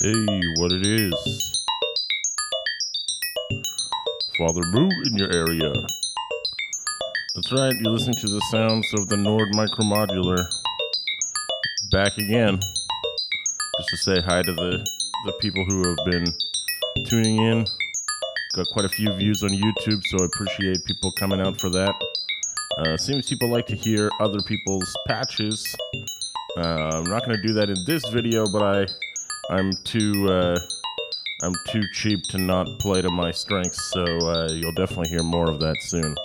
Hey, what it is? Father Moo in your area. That's right, you're listening to the sounds of the Nord Micro Modular. Back again. Just to say hi to the people who have been tuning in. Got quite a few views on YouTube, so I appreciate people coming out for that. Seems people like to hear other people's patches. I'm not going to do that in this video, but I'm too cheap to not play to my strengths, so you'll definitely hear more of that soon.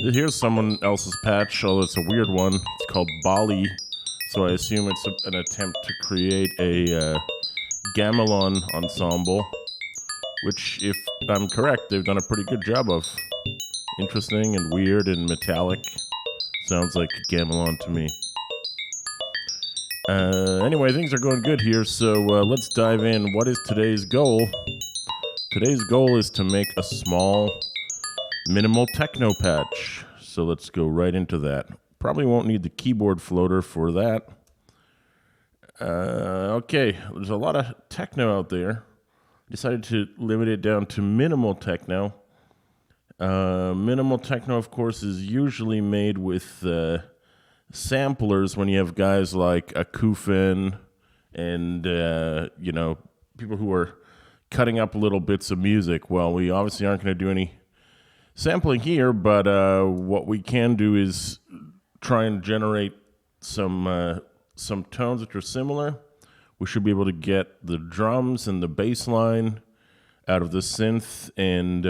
Here's someone else's patch, although it's a weird one. It's called Bali, so I assume it's an attempt to create a gamelan ensemble, which, if I'm correct, they've done a pretty good job of. Interesting and weird and metallic. Sounds like gamelan to me. Anyway, things are going good here, so let's dive in. What is today's goal? Today's goal is to make a small, minimal techno patch. So let's go right into that. Probably won't need the keyboard floater for that. Okay, there's a lot of techno out there. Decided to limit it down to minimal techno. Minimal techno, of course, is usually made with samplers when you have guys like Akufen and, people who are cutting up little bits of music. Well, we obviously aren't going to do any sampling here, but what we can do is try and generate some tones which are similar. We should be able to get the drums and the bass line out of the synth, and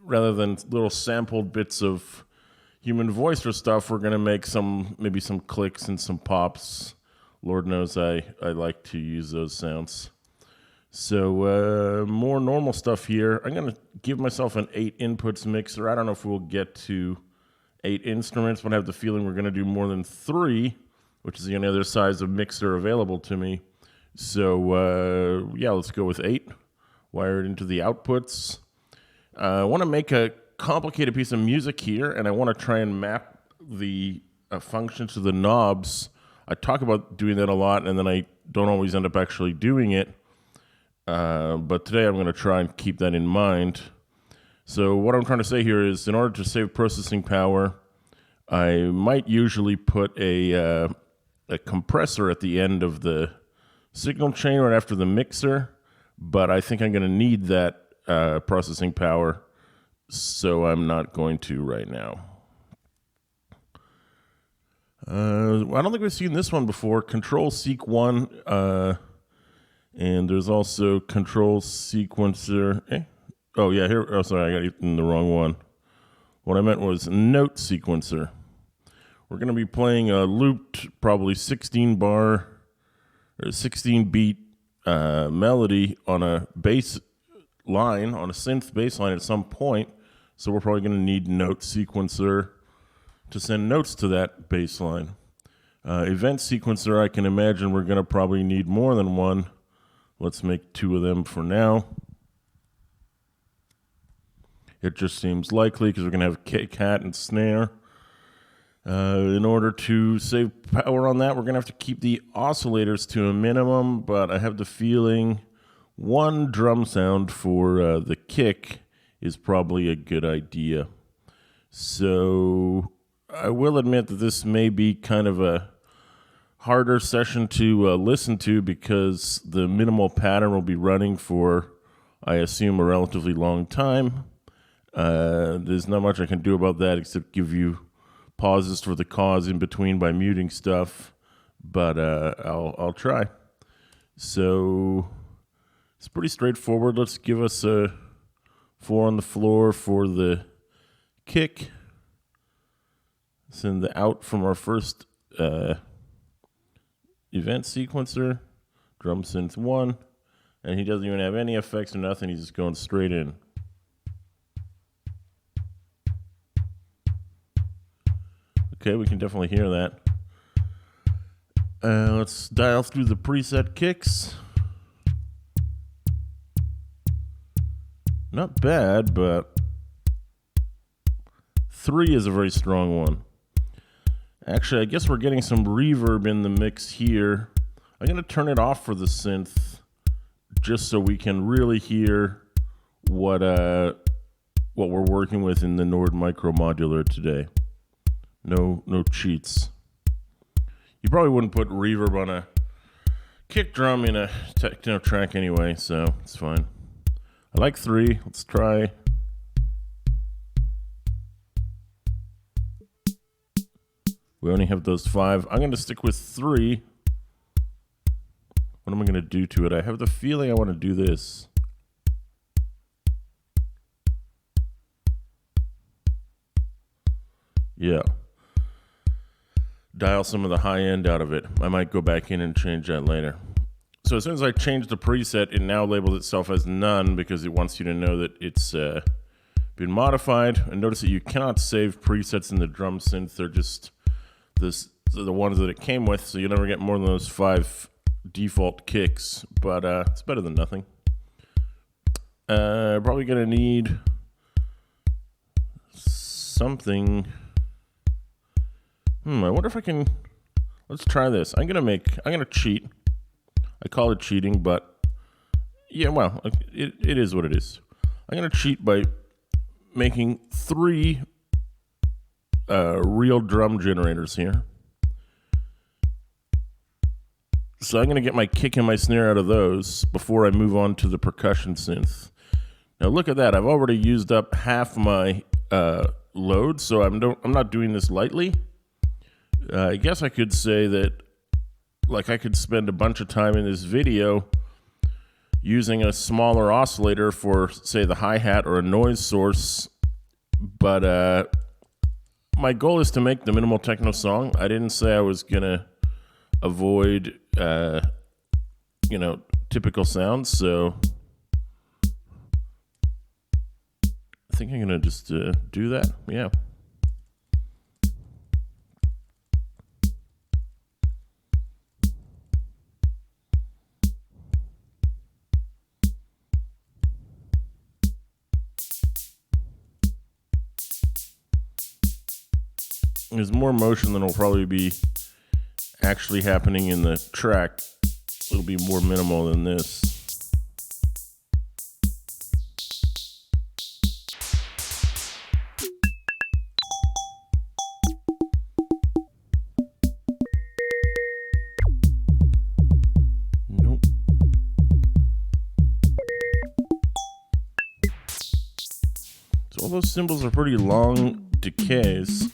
rather than little sampled bits of human voice or stuff, we're going to make maybe some clicks and some pops. Lord knows I like to use those sounds. So more normal stuff here. I'm going to give myself an 8 inputs mixer. I don't know if we'll get to 8 instruments, but I have the feeling we're going to do more than 3, which is the only other size of mixer available to me. So yeah, let's go with 8. Wire it into the outputs. I want to make a complicated piece of music here, and I want to try and map the function to the knobs. I talk about doing that a lot, and then I don't always end up actually doing it. But today I'm going to try and keep that in mind. So what I'm trying to say here is, in order to save processing power, I might usually put a compressor at the end of the signal chain right after the mixer, but I think I'm going to need that processing power, so I'm not going to right now. I don't think we've seen this one before. Control Seq 1, and there's also Control Sequencer. Oh yeah, here. Oh, sorry, I got it in the wrong one. What I meant was Note Sequencer. We're going to be playing a looped, probably 16-bar or 16-beat melody on a bass line, on a synth bass line at some point. So we're probably going to need Note Sequencer to send notes to that bass line. Event Sequencer, I can imagine we're going to probably need more than one. Let's make 2 of them for now. It just seems likely because we're going to have cat and snare. In order to save power on that, we're going to have to keep the oscillators to a minimum, but I have the feeling 1 drum sound for the kick is probably a good idea. So I will admit that this may be kind of a harder session to listen to, because the minimal pattern will be running for, I assume, a relatively long time. There's not much I can do about that except give you pauses for the cause in between by muting stuff, but I'll try. So it's pretty straightforward. Let's give us a 4 on the floor for the kick. Send the out from our first event sequencer. Drum synth 1. And he doesn't even have any effects or nothing. He's just going straight in. Okay, we can definitely hear that. Let's dial through the preset kicks. Not bad, but 3 is a very strong one. Actually, I guess we're getting some reverb in the mix here. I'm going to turn it off for the synth just so we can really hear what we're working with in the Nord Micro Modular today. No cheats. You probably wouldn't put reverb on a kick drum in a techno track anyway, so it's fine. I like 3. Let's try. We only have those 5. I'm going to stick with 3. What am I going to do to it? I have the feeling I want to do this. Yeah. Dial some of the high end out of it. I might go back in and change that later. So as soon as I change the preset, it now labels itself as none because it wants you to know that it's been modified. And notice that you cannot save presets in the drum synth. They're just the ones that it came with, so you never get more than those 5 default kicks, but it's better than nothing. Probably gonna need something. I wonder if I can. Let's try this. I'm gonna cheat. I call it cheating, but yeah, well, it is what it is. I'm gonna cheat by making 3 real drum generators here. So I'm going to get my kick and my snare out of those before I move on to the percussion synth. Now look at that. I've already used up half my load, so I'm not doing this lightly. I guess I could say that, like, I could spend a bunch of time in this video using a smaller oscillator for, say, the hi-hat or a noise source, but my goal is to make the minimal techno song. I didn't say I was going to avoid typical sounds, so I think I'm gonna just do that. Yeah. There's more motion than will probably be actually happening in the track. It'll be more minimal than this. Nope. So all those cymbals are pretty long decays.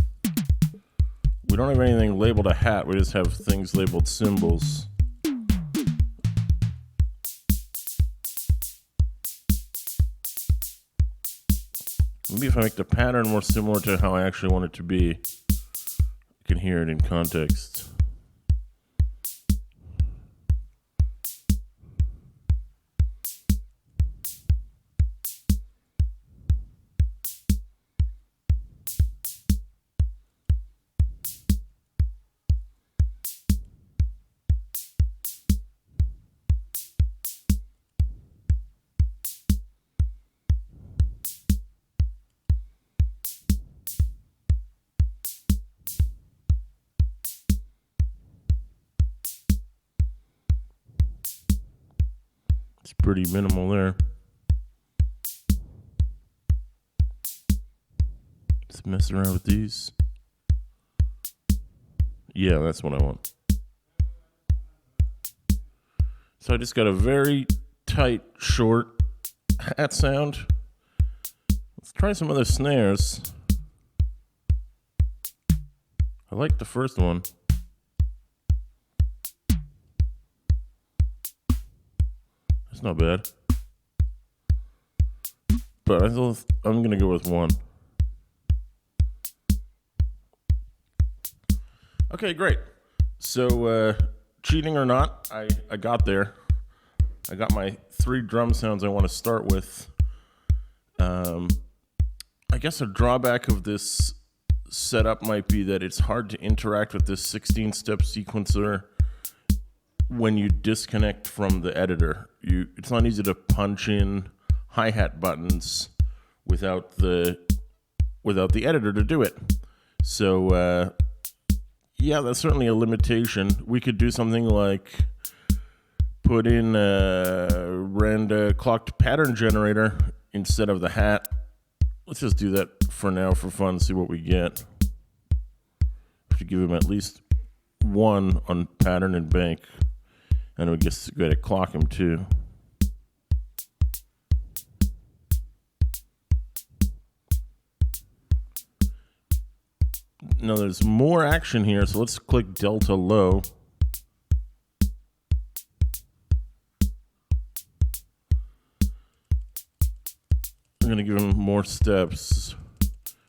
We don't have anything labeled a hat, we just have things labeled cymbals. Maybe if I make the pattern more similar to how I actually want it to be, you can hear it in context. It's pretty minimal there. Let's mess around with these. Yeah, that's what I want. So I just got a very tight, short hat sound. Let's try some other snares. I like the first one. That's not bad. But I'm going to go with 1. Okay, great. So, cheating or not, I got there. I got my 3 drum sounds I want to start with. I guess a drawback of this setup might be that it's hard to interact with this 16-step sequencer when you disconnect from the editor. It's not easy to punch in hi-hat buttons without the editor to do it. So yeah, that's certainly a limitation. We could do something like put in a random clocked pattern generator instead of the hat. Let's just do that for now for fun, see what we get. Have to give him at least one on pattern and bank, and we just go to clock him too. Now there's more action here, so let's click delta low. I'm going to give him more steps.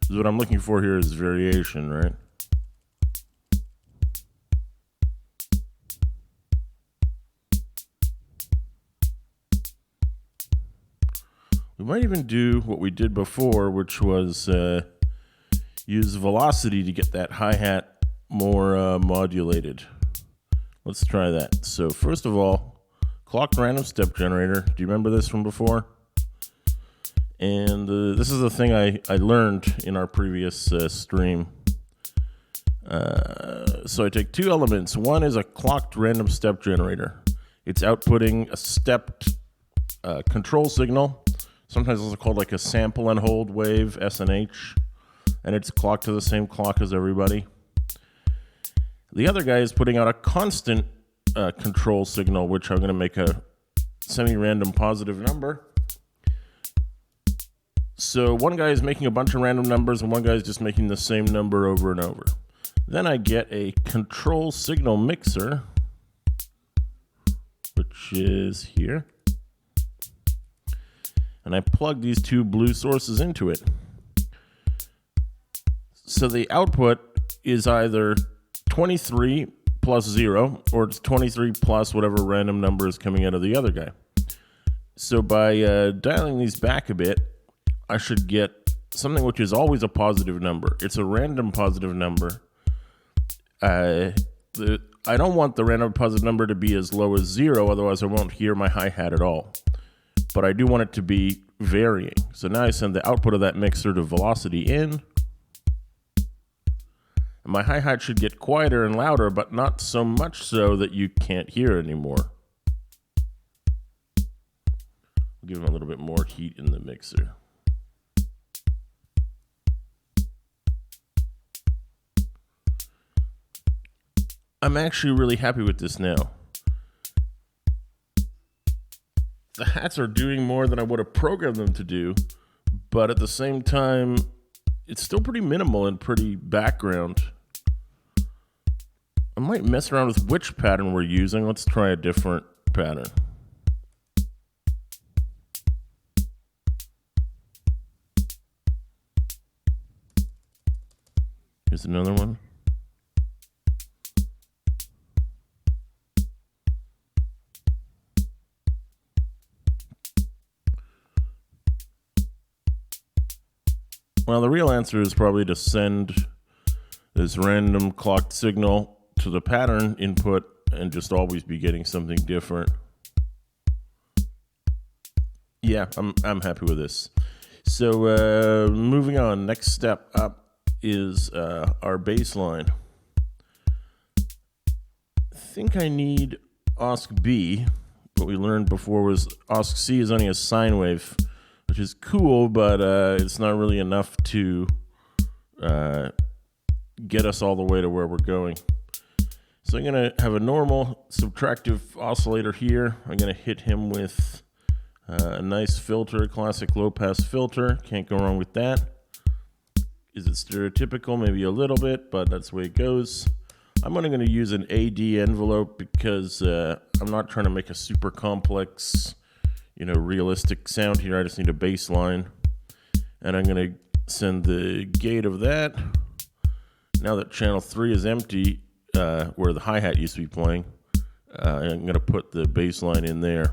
Because what I'm looking for here is variation, right? We might even do what we did before, which was use velocity to get that hi-hat more modulated. Let's try that. So first of all, clocked random step generator. Do you remember this from before? And this is a thing I learned in our previous stream. So I take two elements. One is a clocked random step generator. It's outputting a stepped control signal. Sometimes it's called like a sample and hold wave, SNH. And it's clocked to the same clock as everybody. The other guy is putting out a constant control signal, which I'm going to make a semi-random positive number. So one guy is making a bunch of random numbers, and one guy is just making the same number over and over. Then I get a control signal mixer, which is here. And I plug these two blue sources into it. So the output is either 23 plus 0, or it's 23 plus whatever random number is coming out of the other guy. So by dialing these back a bit, I should get something which is always a positive number. It's a random positive number. I don't want the random positive number to be as low as 0, otherwise I won't hear my hi-hat at all. But I do want it to be varying. So now I send the output of that mixer to velocity in. And my hi-hat should get quieter and louder, but not so much so that you can't hear anymore. I'll give him a little bit more heat in the mixer. I'm actually really happy with this now. The hats are doing more than I would have programmed them to do, but at the same time, it's still pretty minimal and pretty background. I might mess around with which pattern we're using. Let's try a different pattern. Here's another one. Well, the real answer is probably to send this random clocked signal to the pattern input and just always be getting something different. Yeah, I'm happy with this. So moving on, next step up is our bass line. I think I need OSC B. What we learned before was OSC C is only a sine wave, which is cool, but it's not really enough to get us all the way to where we're going. So I'm going to have a normal subtractive oscillator here. I'm going to hit him with a nice filter, classic low-pass filter. Can't go wrong with that. Is it stereotypical? Maybe a little bit, but that's the way it goes. I'm only going to use an AD envelope because I'm not trying to make a super complex, realistic sound here. I just need a bass line. And I'm going to send the gate of that. Now that channel 3 is empty, where the hi-hat used to be playing, I'm going to put the bass line in there.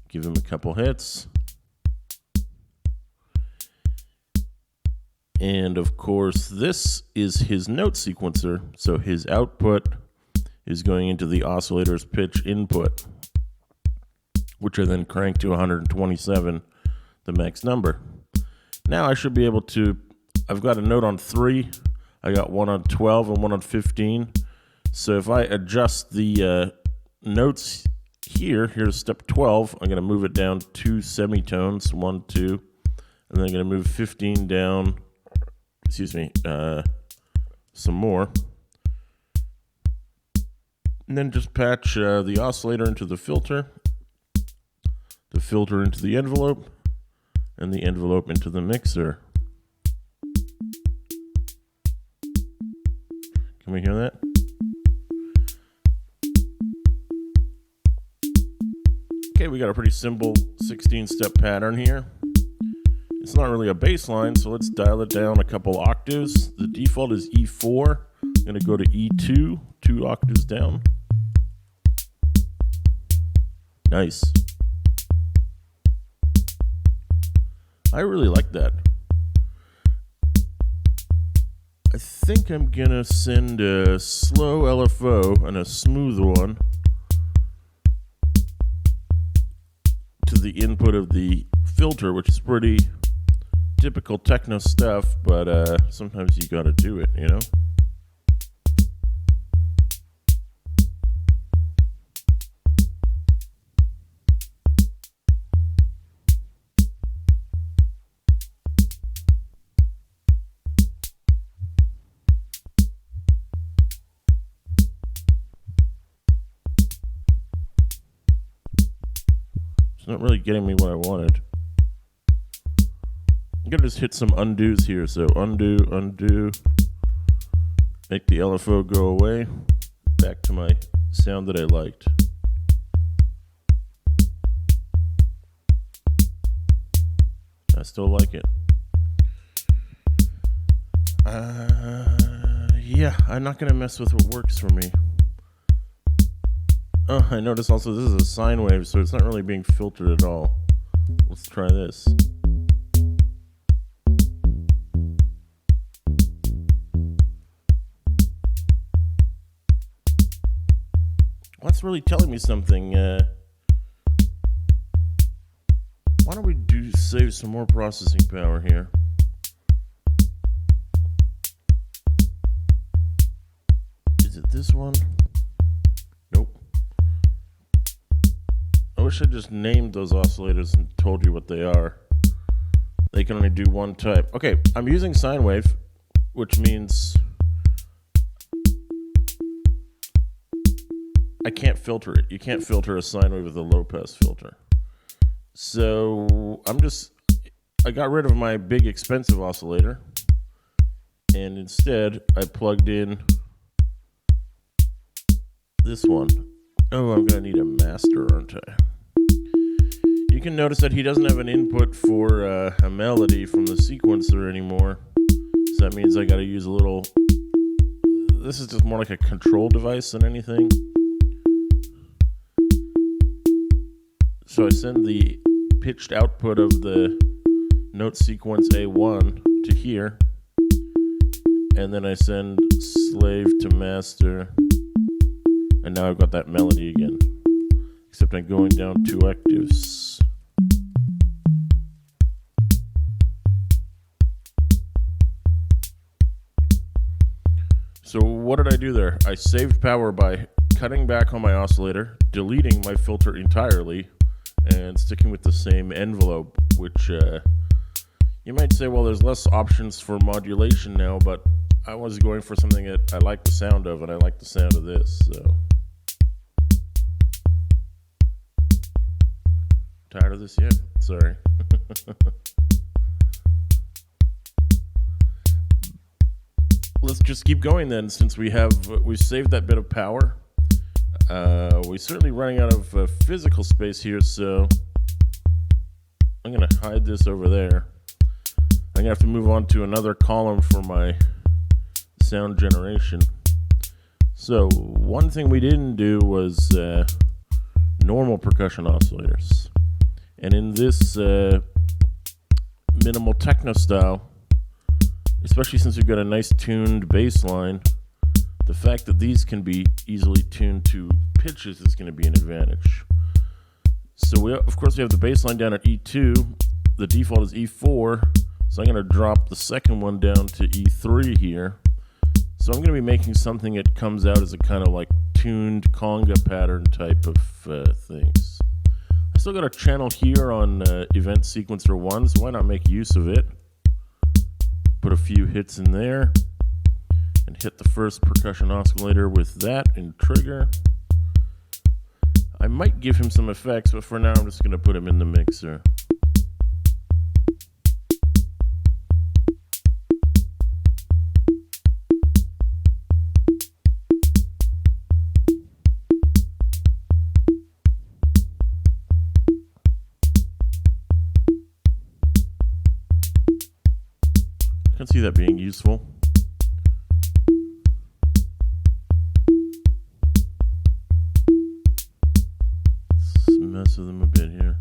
Give him a couple hits. And of course, this is his note sequencer. So his output is going into the oscillator's pitch input, which I then crank to 127, the max number. Now I should be able to, I've got a note on 3, I got one on 12 and one on 15. So if I adjust the notes here's step 12. I'm going to move it down 2 semitones, 1, 2, and then I'm going to move 15 down, some more. And then just patch the oscillator into the filter into the envelope, and the envelope into the mixer. Can we hear that? Okay, we got a pretty simple 16-step pattern here. It's not really a bass line, so let's dial it down a couple octaves. The default is E4. I'm going to go to E2, 2 octaves down. Nice. I really like that. I think I'm going to send a slow LFO and a smooth one to the input of the filter, which is pretty typical techno stuff, but sometimes you gotta do it, you know? It's not really getting me what I wanted. I'm gonna just hit some undos here. So undo, undo. Make the LFO go away. Back to my sound that I liked. I still like it. Yeah, I'm not gonna mess with what works for me. Oh, I notice also this is a sine wave, so it's not really being filtered at all. Let's try this. That's really telling me something. Why don't we save some more processing power here? Is it this one? Nope. I wish I just named those oscillators and told you what they are. They can only do one type. Okay, I'm using sine wave, which means I can't filter it. You can't filter a sine wave with a low pass filter. So I got rid of my big expensive oscillator, and instead I plugged in this one. Oh, I'm gonna need a master, aren't I? You can notice that he doesn't have an input for a melody from the sequencer anymore. So that means I gotta use a little, this is just more like a control device than anything. So I send the pitched output of the note sequence A1 to here, and then I send slave to master, and now I've got that melody again, except I'm going down 2 octaves. So what did I do there? I saved power by cutting back on my oscillator, deleting my filter entirely, and sticking with the same envelope, which you might say, well, there's less options for modulation now, but I was going for something that I like the sound of, and I like the sound of this, so. Tired of this yet? Sorry. Let's just keep going then, since we've saved that bit of power. We're certainly running out of physical space here, so I'm going to hide this over there. I'm going to have to move on to another column for my sound generation. So one thing we didn't do was normal percussion oscillators. And in this minimal techno style, especially since we've got a nice tuned bass line, the fact that these can be easily tuned to pitches is going to be an advantage. So of course we have the bass line down at E2. The default is E4. So I'm going to drop the second one down to E3 here. So I'm going to be making something that comes out as a kind of like tuned conga pattern type of things. I still got a channel here on Event Sequencer 1, so why not make use of it? Put a few hits in there and hit the first percussion oscillator with that in trigger. I might give him some effects, but for now I'm just going to put him in the mixer. I can see that being useful. Let's mess with them a bit here.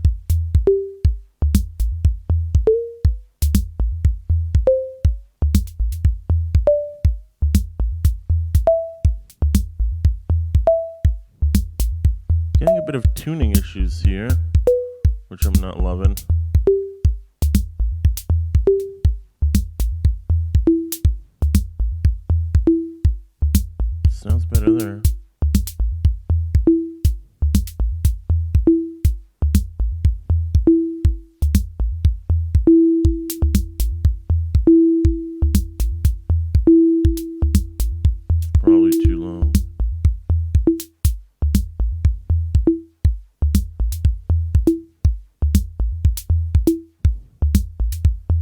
Getting a bit of tuning issues here, which I'm not loving. Sounds better there. Probably too low.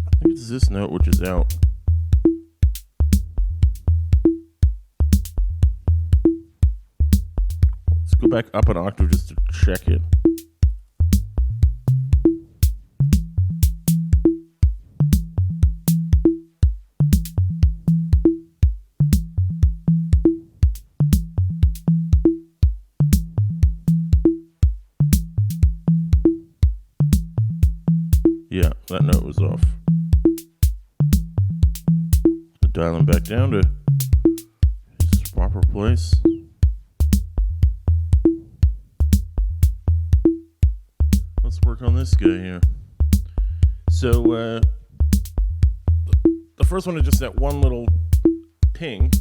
I think it's this note which is out. Go back up an octave just to check it. Yeah, that note was off. Dial him back down to his proper place. Let's work on this guy here. So, the first one is just that one little ping.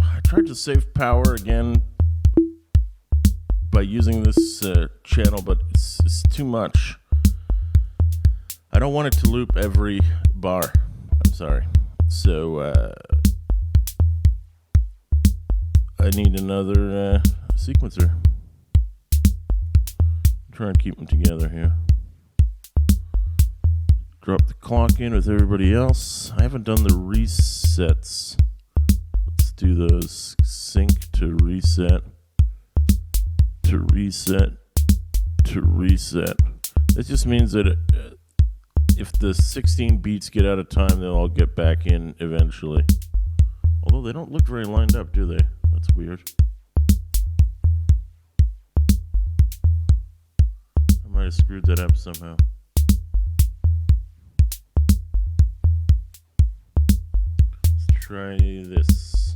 I tried to save power again by using this channel, but it's too much. I don't want it to loop every bar. I'm sorry. So, I need another sequencer. Try and keep them together here. Drop the clock in with everybody else. I haven't done the resets. Let's do those. Sync to reset. To reset. To reset. It just means that if the 16 beats get out of time, they'll all get back in eventually. Although they don't look very lined up, do they? That's weird. I might have screwed that up somehow. Let's try this.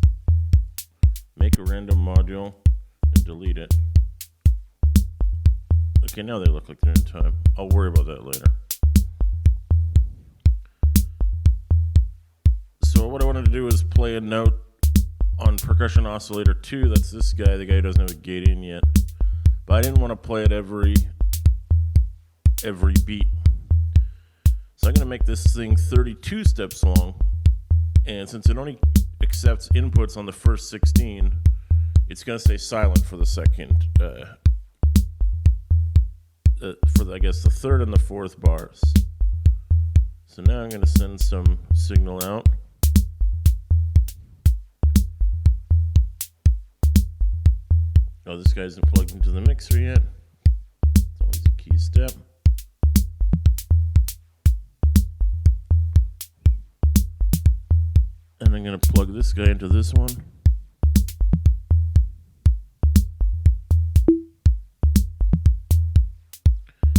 Make a random module and delete it. Okay, now they look like they're in time. I'll worry about that later. So what I wanted to do is play a note on percussion oscillator 2. That's this guy, the guy who doesn't have a gate in yet. But I didn't want to play it every beat. So I'm going to make this thing 32 steps long. And since it only accepts inputs on the first 16, it's going to stay silent for the second, I guess the third and the fourth bars. So now I'm going to send some signal out. Oh, this guy isn't plugged into the mixer yet. It's always a key step. And I'm going to plug this guy into this one.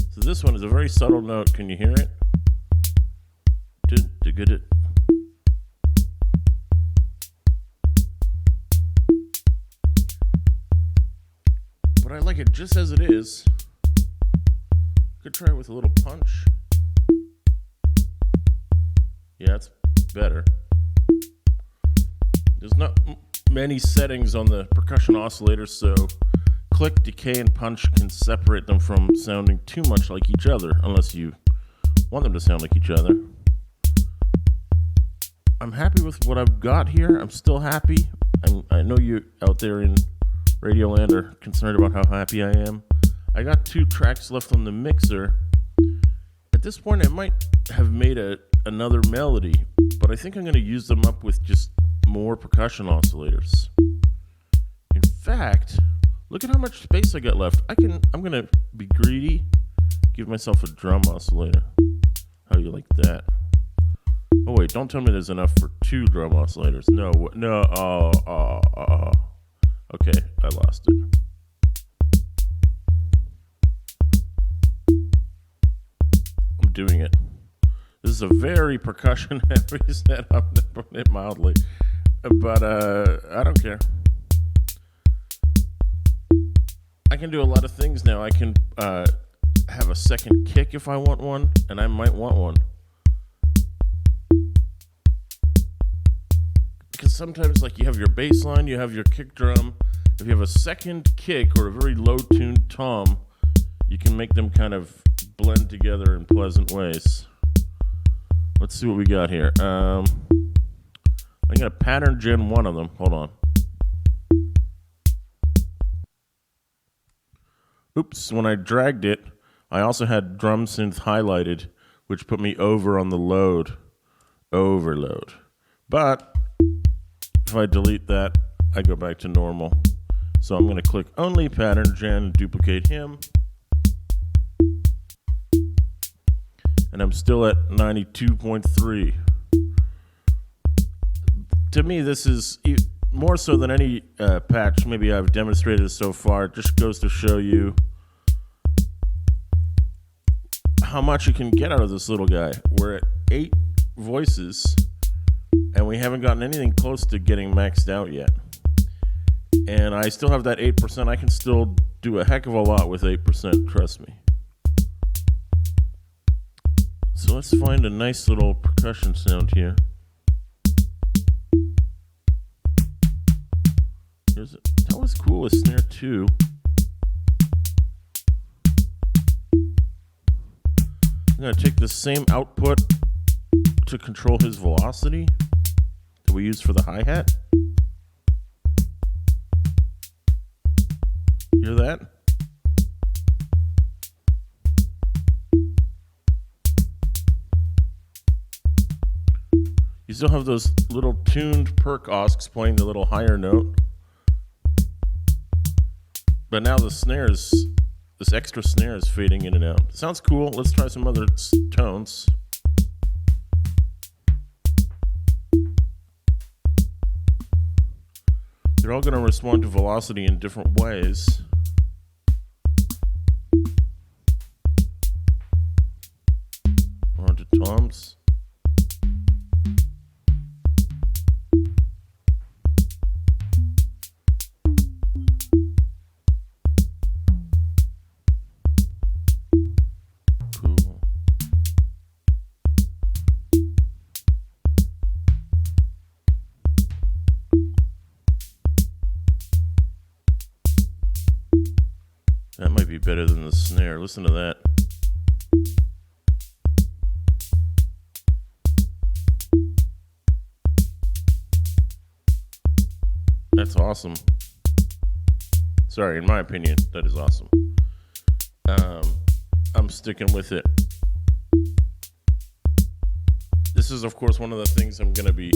So this one is a very subtle note. Can you hear it? To get it. But I like it just as it is. Could try it with a little punch. Yeah, it's better. There's not many settings on the percussion oscillator, so click, decay, and punch can separate them from sounding too much like each other, unless you want them to sound like each other. I'm happy with what I've got here. I'm still happy. I know you out there in Radioland are concerned about how happy I am. I got 2 tracks left on the mixer. At this point, I might have made another melody, but I think I'm going to use them up with just more percussion oscillators. In fact, look at how much space I got left. I'm going to be greedy, give myself a drum oscillator. How do you like that? Oh wait, don't tell me there's enough for 2 drum oscillators. No. Okay, I lost it. I'm doing it. This is a very percussion heavy setup, to put it mildly. But I don't care. I can do a lot of things now. I can have a second kick if I want one, and I might want one. Because sometimes, like, you have your bass line, you have your kick drum. If you have a second kick or a very low-tuned tom, you can make them kind of blend together in pleasant ways. Let's see what we got here. I'm going to pattern gen 1 of them. Hold on. Oops, when I dragged it, I also had drum synth highlighted, which put me over on the overload. But if I delete that, I go back to normal. So I'm going to click only pattern gen and duplicate him. And I'm still at 92.3. To me, this is more so than any patch maybe I've demonstrated so far. It just goes to show you how much you can get out of this little guy. We're at 8 voices, and we haven't gotten anything close to getting maxed out yet. And I still have that 8%. I can still do a heck of a lot with 8%, trust me. So let's find a nice little percussion sound here. That was cool with snare 2. I'm going to take the same output to control his velocity that we use for the hi-hat. Hear that? You still have those little tuned perc oscs playing the little higher note. But now the snares, this extra snare is fading in and out. Sounds cool. Let's try some other tones. They're all going to respond to velocity in different ways. On to toms. That might be better than the snare. Listen to that. That's awesome. Sorry, in my opinion, that is awesome. I'm sticking with it. This is, of course, one of the things I'm going to be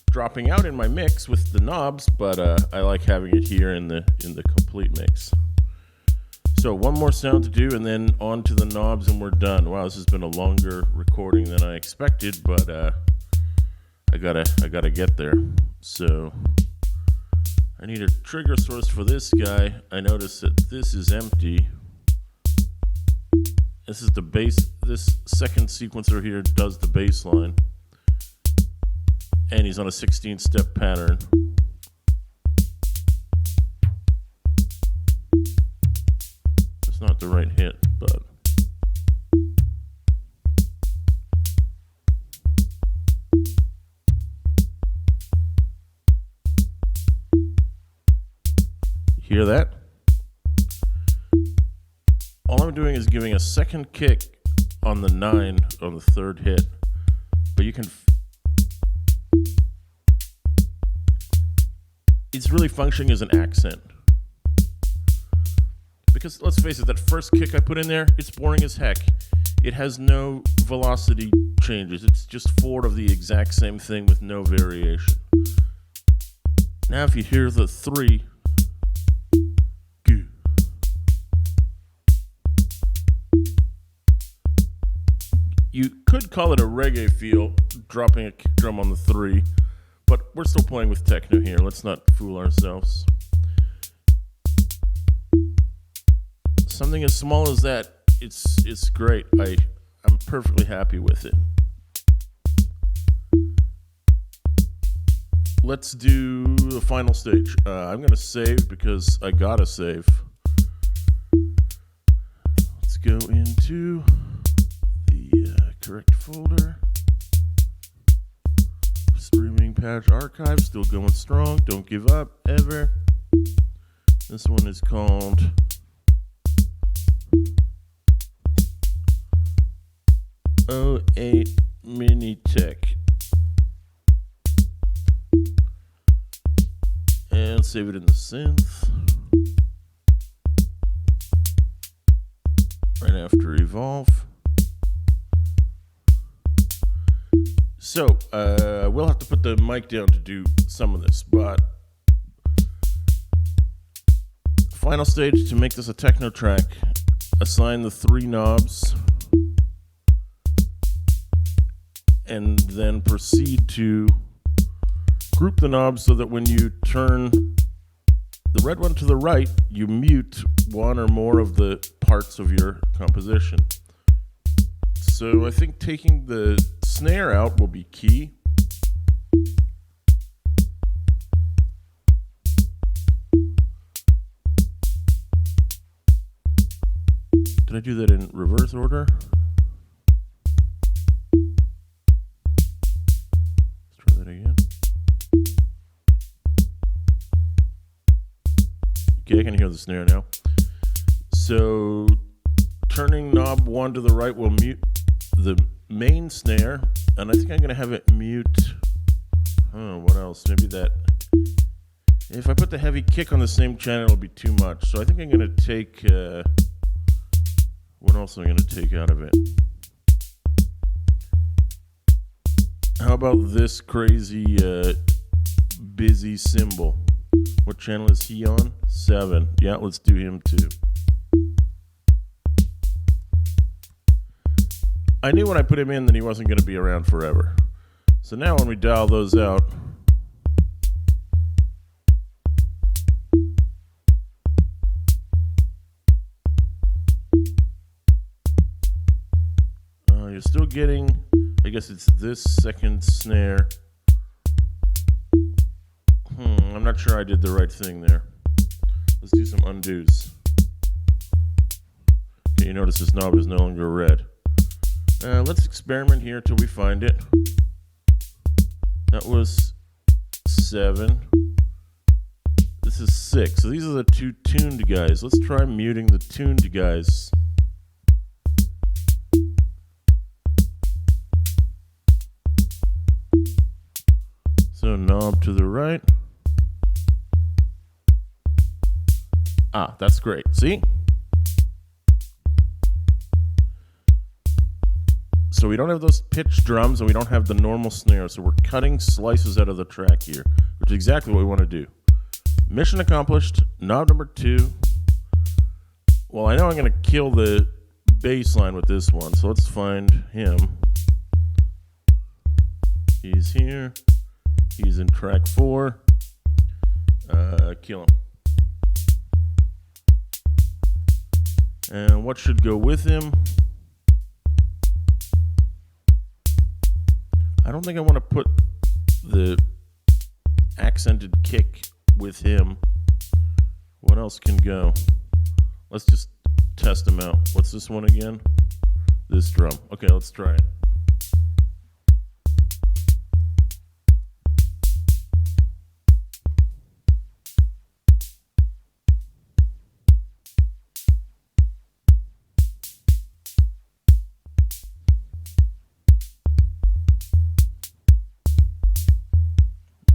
dropping out in my mix with the knobs, but I like having it here in the complete mix. So one more sound to do, and then on to the knobs, and we're done. Wow, this has been a longer recording than I expected, but I gotta get there. So I need a trigger source for this guy. I notice that this is empty. This is the bass. This second sequencer here does the bass line, and he's on a 16-step pattern. Not the right hit, but Hear that? All I'm doing is giving a second kick on the 9 on the third hit. But you can... It's really functioning as an accent. Because let's face it, that first kick I put in there, it's boring as heck. It has no velocity changes. It's just 4 of the exact same thing with no variation. Now if you hear the 3, you could call it a reggae feel, dropping a kick drum on the 3, but we're still playing with techno here. Let's not fool ourselves. Something as small as that, it's great. I'm perfectly happy with it. Let's do the final stage. I'm gonna save because I gotta save. Let's go into the correct folder. Streaming patch archive, still going strong. Don't give up ever. This one is called '08 Mini Tech. And save it in the synth. Right after evolve. So, we'll have to put the mic down to do some of this, but final stage to make this a techno track, assign the 3 knobs and then proceed to group the knobs so that when you turn the red one to the right, you mute one or more of the parts of your composition. So I think taking the snare out will be key. Did I do that in reverse order? Let's try that again. Okay, I can hear the snare now. So turning knob 1 to the right will mute the main snare, and I think I'm going to have it mute, what else? Maybe that. If I put the heavy kick on the same channel, it'll be too much. So I think I'm going to take, what else am I going to take out of it? How about this crazy, busy cymbal? What channel is he on? 7. Yeah, let's do him too. I knew when I put him in that he wasn't going to be around forever. So now when we dial those out, you're still getting, I guess it's this second snare. I'm not sure I did the right thing there. Let's do some undos. Okay, you notice this knob is no longer red. Let's experiment here till we find it. That was 7. This is 6. So these are the 2 tuned guys. Let's try muting the tuned guys. So knob to the right. Ah, that's great. See? So we don't have those pitch drums and we don't have the normal snare. So we're cutting slices out of the track here, which is exactly what we want to do. Mission accomplished. Knob number 2. Well, I know I'm going to kill the bass line with this one. So let's find him. He's here. He's in track 4. Kill him. And what should go with him? I don't think I want to put the accented kick with him. What else can go? Let's just test him out. What's this one again? This drum. Okay, let's try it.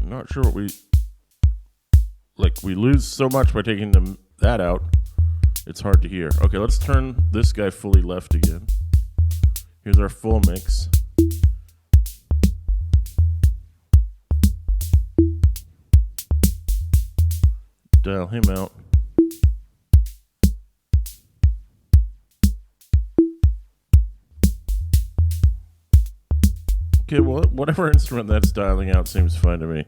I'm not sure what we lose so much by taking that out. It's hard to hear. Okay, let's turn this guy fully left again. Here's our full mix. Dial him out. Okay, well, whatever instrument that's dialing out seems fine to me.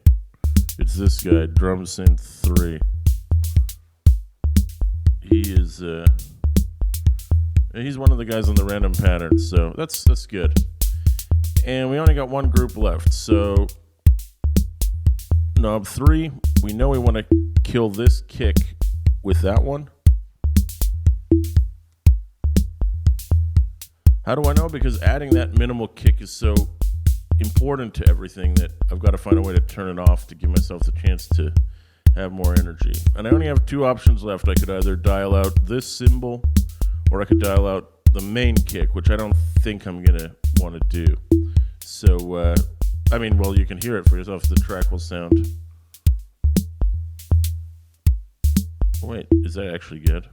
It's this guy, drum synth 3. He is he's one of the guys on the random pattern, so that's good. And we only got one group left, so knob 3, we know we want to kill this kick with that one. How do I know? Because adding that minimal kick is so important to everything that I've got to find a way to turn it off to give myself the chance to have more energy. And I only have 2 options left. I could either dial out this cymbal, or I could dial out the main kick, which I don't think I'm going to want to do. So, I mean, well, you can hear it for yourself. The track will sound... Wait, is that actually good?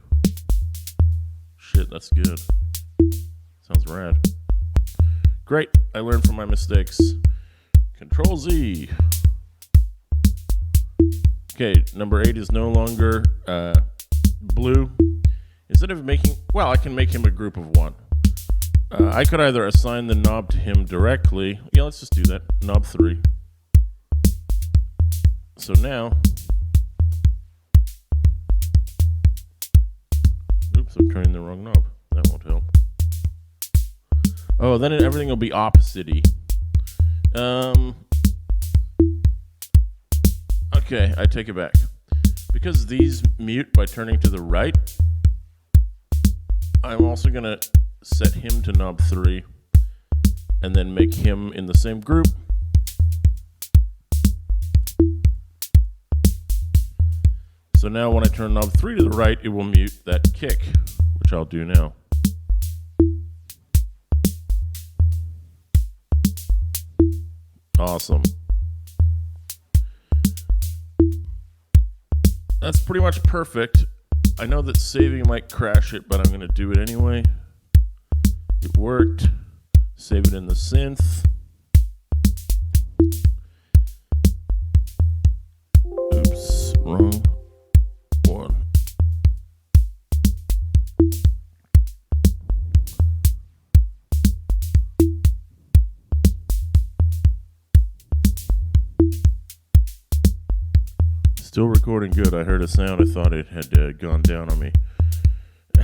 Shit, that's good. Sounds rad. Great, I learned from my mistakes. Control Z. Okay, number 8 is no longer blue. Instead of making... Well, I can make him a group of 1. I could either assign the knob to him directly. Yeah, let's just do that. Knob 3. So now... Oops, I'm turning the wrong knob. That won't help. Oh, then everything will be opposite-y. Okay, I take it back. Because these mute by turning to the right, I'm also going to set him to knob 3 and then make him in the same group. So now when I turn knob 3 to the right, it will mute that kick, which I'll do now. Awesome. That's pretty much perfect. I know that saving might crash it, but I'm going to do it anyway. It worked. Save it in the synth. Oops, wrong one. Still recording good. I heard a sound. I thought it had gone down on me.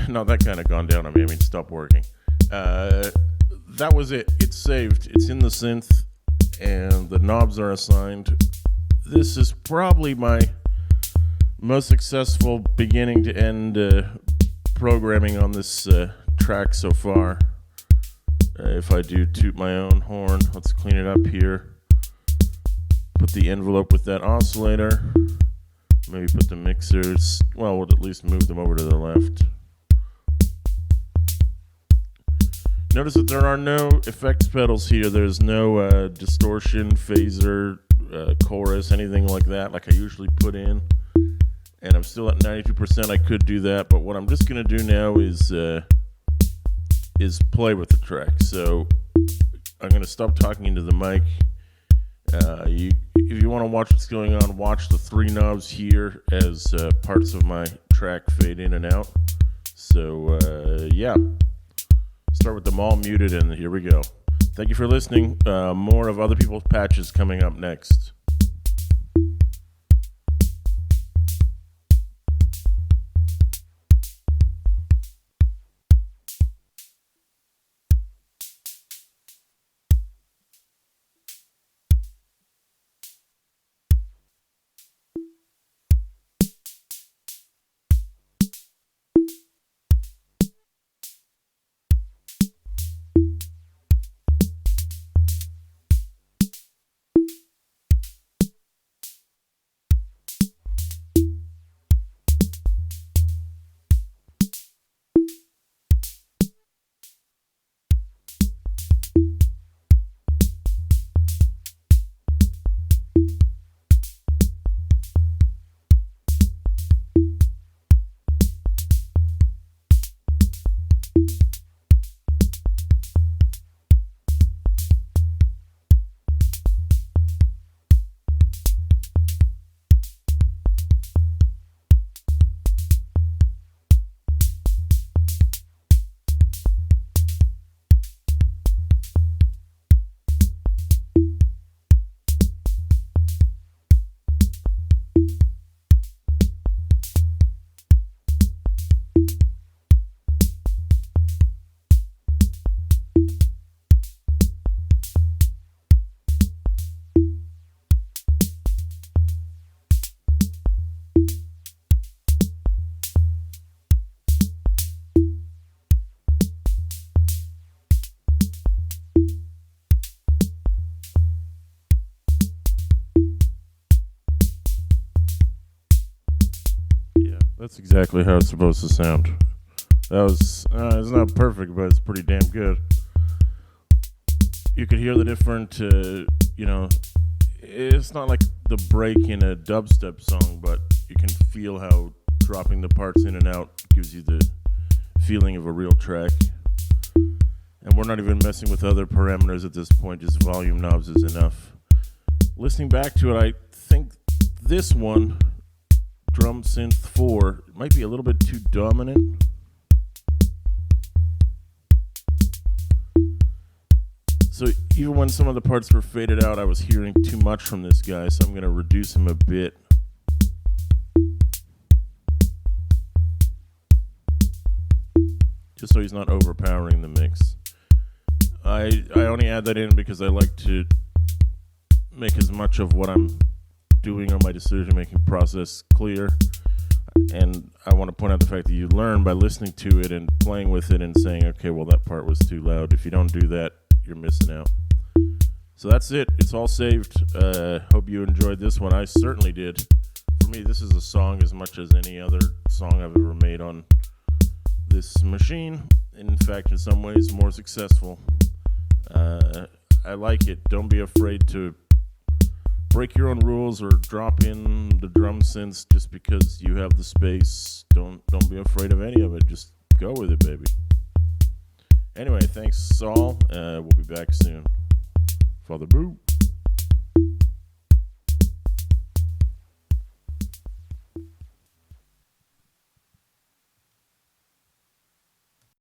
Not that kind of gone down on me. I mean, stop working. That was it. It's saved. It's in the synth, and the knobs are assigned. This is probably my most successful beginning to end programming on this track so far. If I do toot my own horn, let's clean it up here. Put the envelope with that oscillator. Maybe put the mixers, well, we'll at least move them over to the left. Notice that there are no effects pedals here. There's no distortion, phaser, chorus, anything like that, like I usually put in. And I'm still at 92%. I could do that, but what I'm just going to do now is play with the track. So I'm going to stop talking into the mic. If you want to watch what's going on, watch the 3 knobs here as parts of my track fade in and out. So, yeah. Start with them all muted, and here we go. Thank you for listening. More of other people's patches coming up next. That's exactly how it's supposed to sound. That was, it's not perfect, but it's pretty damn good. You could hear the different, it's not like the break in a dubstep song, but you can feel how dropping the parts in and out gives you the feeling of a real track. And we're not even messing with other parameters at this point, just volume knobs is enough. Listening back to it, I think this one, Drum Synth 4, might be a little bit too dominant. So even when some of the parts were faded out, I was hearing too much from this guy, so I'm going to reduce him a bit. Just so he's not overpowering the mix. I only add that in because I like to make as much of what I'm doing on my decision-making process clear. And I want to point out the fact that you learn by listening to it and playing with it and saying, okay, well, that part was too loud. If you don't do that, you're missing out. So that's it. It's all saved. Hope you enjoyed this one. I certainly did. For me, this is a song as much as any other song I've ever made on this machine. In fact, in some ways, more successful. I like it. Don't be afraid to break your own rules or drop in the drum synths just because you have the space. Don't be afraid of any of it. Just go with it, baby. Anyway, thanks all. We'll be back soon. Father Boo.